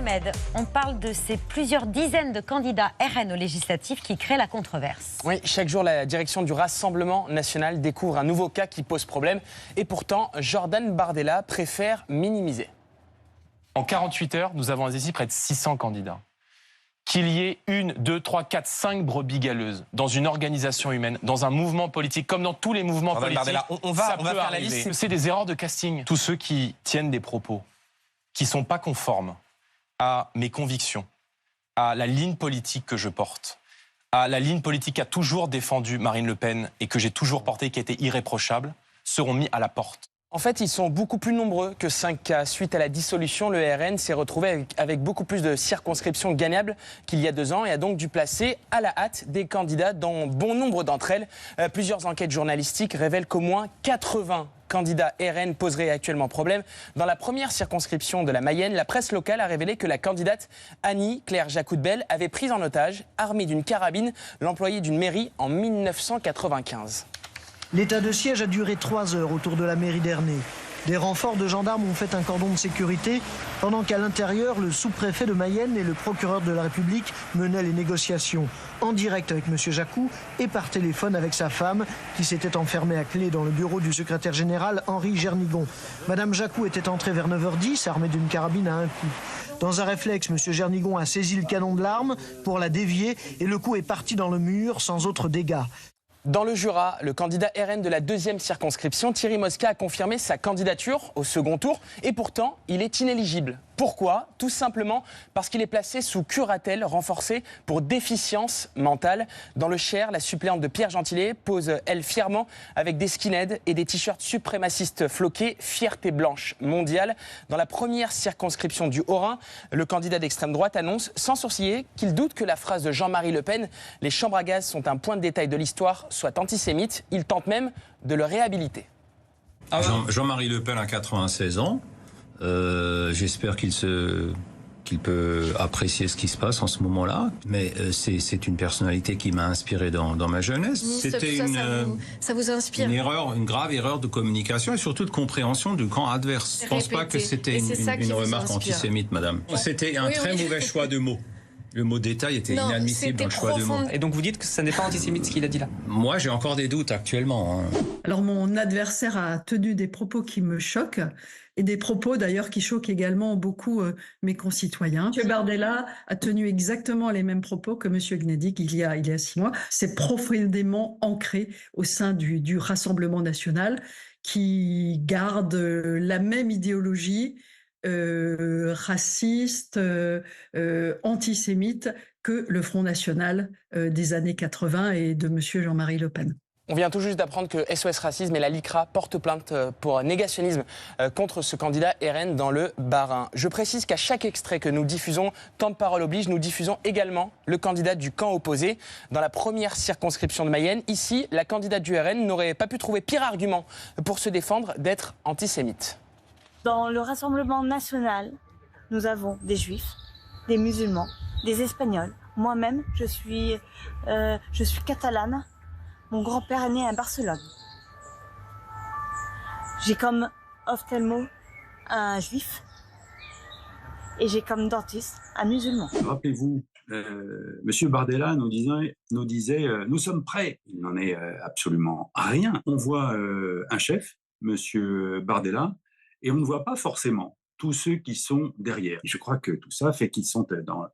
Mohamed, on parle de ces plusieurs dizaines de candidats RN aux législatives qui créent la controverse. Oui, chaque jour, la direction du Rassemblement national découvre un nouveau cas qui pose problème. Et pourtant, Jordan Bardella préfère minimiser. En 48 heures, nous avons ici près de 600 candidats. Qu'il y ait 1, 2, 3, 4, 5 brebis galeuses dans une organisation humaine, dans un mouvement politique, comme dans tous les mouvements politiques, Bardella, on va faire la liste. C'est des erreurs de casting. Tous ceux qui tiennent des propos qui ne sont pas conformes à mes convictions, à la ligne politique que je porte, à la ligne politique qu'a toujours défendue Marine Le Pen et que j'ai toujours portée, qui a été irréprochable, seront mis à la porte. En fait, ils sont beaucoup plus nombreux que 5 cas. Suite à la dissolution, le RN s'est retrouvé avec beaucoup plus de circonscriptions gagnables qu'il y a 2 ans et a donc dû placer à la hâte des candidats dans bon nombre d'entre elles. Plusieurs enquêtes journalistiques révèlent qu'au moins 80 candidats RN poseraient actuellement problème. Dans la première circonscription de la Mayenne, la presse locale a révélé que la candidate Annie-Claire Jacoudbel avait pris en otage, armée d'une carabine, l'employé d'une mairie en 1995. L'état de siège a duré 3 heures autour de la mairie d'Ernée. Des renforts de gendarmes ont fait un cordon de sécurité, pendant qu'à l'intérieur, le sous-préfet de Mayenne et le procureur de la République menaient les négociations, en direct avec M. Jacou et par téléphone avec sa femme, qui s'était enfermée à clé dans le bureau du secrétaire général Henri Gernigon. Madame Jacou était entrée vers 9h10, armée d'une carabine à un coup. Dans un réflexe, M. Gernigon a saisi le canon de l'arme pour la dévier et le coup est parti dans le mur sans autre dégâts. Dans le Jura, le candidat RN de la 2e circonscription, Thierry Mosca, a confirmé sa candidature au second tour et pourtant, il est inéligible. Pourquoi ? Tout simplement parce qu'il est placé sous curatelle renforcée pour déficience mentale. Dans le Cher, la suppléante de Pierre Gentillet pose, elle, fièrement avec des skinheads et des t-shirts suprémacistes floqués, fierté blanche mondiale. Dans la première circonscription du Haut-Rhin, le candidat d'extrême droite annonce sans sourciller qu'il doute que la phrase de Jean-Marie Le Pen « Les chambres à gaz sont un point de détail de l'histoire » soit antisémite. Il tente même de le réhabiliter. Jean-Marie Le Pen a 96 ans. J'espère qu'il peut apprécier ce qui se passe en ce moment-là. Mais c'est une personnalité qui m'a inspiré dans ma jeunesse. C'était ça vous inspire. Une grave erreur de communication et surtout de compréhension du camp adverse. Je ne pense pas que c'était une remarque antisémite, madame. C'était un très mauvais choix de mots. Le mot détail était inadmissible dans le choix de mots. Et donc vous dites que ce n'est pas antisémite ce qu'il a dit là? Moi, j'ai encore des doutes actuellement. Alors mon adversaire a tenu des propos qui me choquent et des propos d'ailleurs qui choquent également beaucoup mes concitoyens. M. Bardella a tenu exactement les mêmes propos que M. Gnadich il y a 6 mois. C'est profondément ancré au sein du Rassemblement national qui garde la même idéologie raciste, antisémite que le Front National des années 80 et de M. Jean-Marie Le Pen. On vient tout juste d'apprendre que SOS Racisme et la LICRA portent plainte pour négationnisme contre ce candidat RN dans le Bas-Rhin. Je précise qu'à chaque extrait que nous diffusons, temps de parole oblige, nous diffusons également le candidat du camp opposé. Dans la première circonscription de Mayenne, ici, la candidate du RN n'aurait pas pu trouver pire argument pour se défendre d'être antisémite. Dans le Rassemblement national, nous avons des juifs, des musulmans, des espagnols. Moi-même, je suis catalane. Mon grand-père est né à Barcelone. J'ai comme ophtalmo un juif et j'ai comme dentiste un musulman. Rappelez-vous, Monsieur Bardella nous disait nous sommes prêts. Il n'en est absolument rien. On voit un chef, Monsieur Bardella, et on ne voit pas forcément tous ceux qui sont derrière. Et je crois que tout ça fait qu'ils sont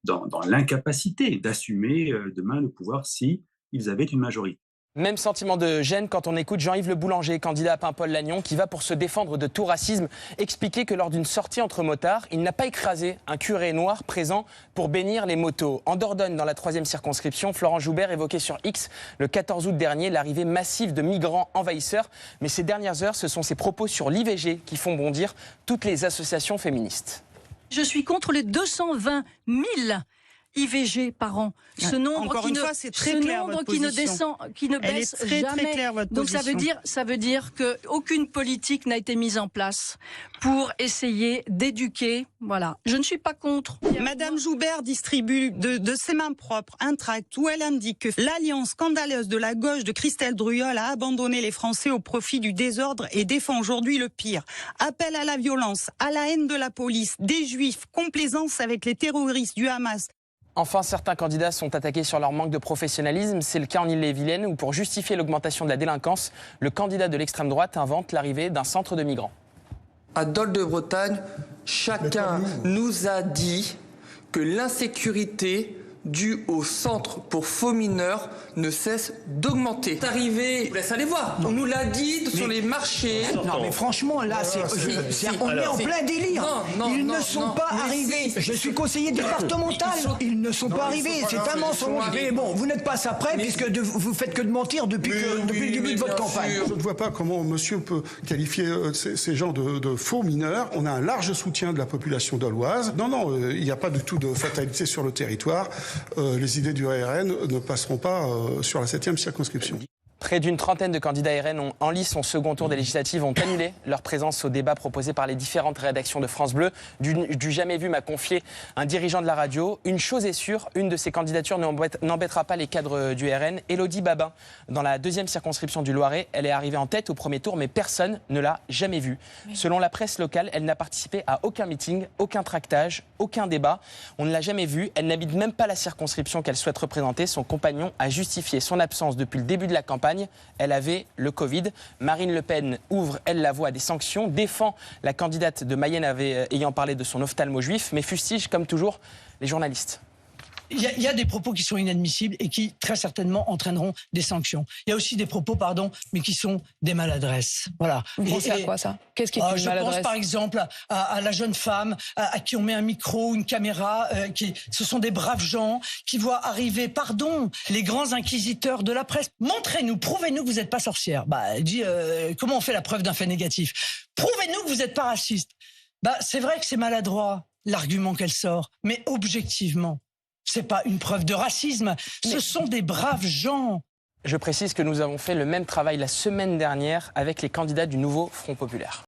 dans l'incapacité d'assumer demain le pouvoir si ils avaient une majorité. Même sentiment de gêne quand on écoute Jean-Yves Le Boulanger, candidat à Paimpol-Lannion, qui va pour se défendre de tout racisme, expliquer que lors d'une sortie entre motards, il n'a pas écrasé un curé noir présent pour bénir les motos. En Dordogne, dans la 3e circonscription, Florent Joubert évoquait sur X le 14 août dernier l'arrivée massive de migrants envahisseurs. Mais ces dernières heures, ce sont ses propos sur l'IVG qui font bondir toutes les associations féministes. Je suis contre les 220 000 IVG par an. Ce nombre Encore une fois, c'est très clair, votre position. Qui ne Elle baisse est très, jamais. très claire, votre Donc position. ça veut dire qu'aucune politique n'a été mise en place pour essayer d'éduquer. Voilà. Je ne suis pas contre. Madame Joubert distribue de ses mains propres un tract où elle indique que l'alliance scandaleuse de la gauche de Christelle Druyol a abandonné les Français au profit du désordre et défend aujourd'hui le pire. Appel à la violence, à la haine de la police, des juifs, complaisance avec les terroristes du Hamas. Enfin, certains candidats sont attaqués sur leur manque de professionnalisme. C'est le cas en Ille-et-Vilaine où, pour justifier l'augmentation de la délinquance, le candidat de l'extrême droite invente l'arrivée d'un centre de migrants. À Dole de Bretagne, chacun nous a dit que l'insécurité due au centre pour faux mineurs ne cesse d'augmenter. C'est arrivé, je vous laisse aller voir. On nous l'a dit sur les marchés. Non mais franchement là, on est en plein délire. Ils ne sont pas arrivés. Je suis conseiller départemental. Ils ne sont pas arrivés. C'est un mensonge. Mais bon, vous n'êtes pas ça près puisque vous faites que de mentir depuis le début de votre campagne. Je ne vois pas comment monsieur peut qualifier ces gens de faux mineurs. On a un large soutien de la population doloise. Non, il n'y a pas du tout de fatalité sur le territoire. Les idées du RN ne passeront pas sur la 7e circonscription. Près d'une trentaine de candidats RN en lice au second tour des législatives ont annulé leur présence au débat proposé par les différentes rédactions de France Bleu. Du jamais vu m'a confié un dirigeant de la radio. Une chose est sûre, une de ces candidatures n'embêtera pas les cadres du RN. Élodie Babin, dans la 2e circonscription du Loiret, elle est arrivée en tête au premier tour, mais personne ne l'a jamais vue. Selon la presse locale, elle n'a participé à aucun meeting, aucun tractage, aucun débat. On ne l'a jamais vue. Elle n'habite même pas la circonscription qu'elle souhaite représenter. Son compagnon a justifié son absence depuis le début de la campagne. Elle avait le Covid. Marine Le Pen ouvre, elle, la voie à des sanctions, défend la candidate de Mayenne ayant parlé de son ophtalmo juif, mais fustige, comme toujours, les journalistes. Il y a des propos qui sont inadmissibles et qui, très certainement, entraîneront des sanctions. Il y a aussi des propos, mais qui sont des maladresses. Voilà. Vous pensez à quoi, ça? Qu'est-ce qui est une maladresse? Je pense, par exemple, à la jeune femme à qui on met un micro, une caméra. Ce sont des braves gens qui voient arriver, les grands inquisiteurs de la presse. Montrez-nous, prouvez-nous que vous n'êtes pas sorcière. Elle dit, comment on fait la preuve d'un fait négatif? Prouvez-nous que vous n'êtes pas raciste. C'est vrai que c'est maladroit, l'argument qu'elle sort, mais objectivement, c'est pas une preuve de racisme, ce sont des braves gens. Je précise que nous avons fait le même travail la semaine dernière avec les candidats du nouveau Front Populaire.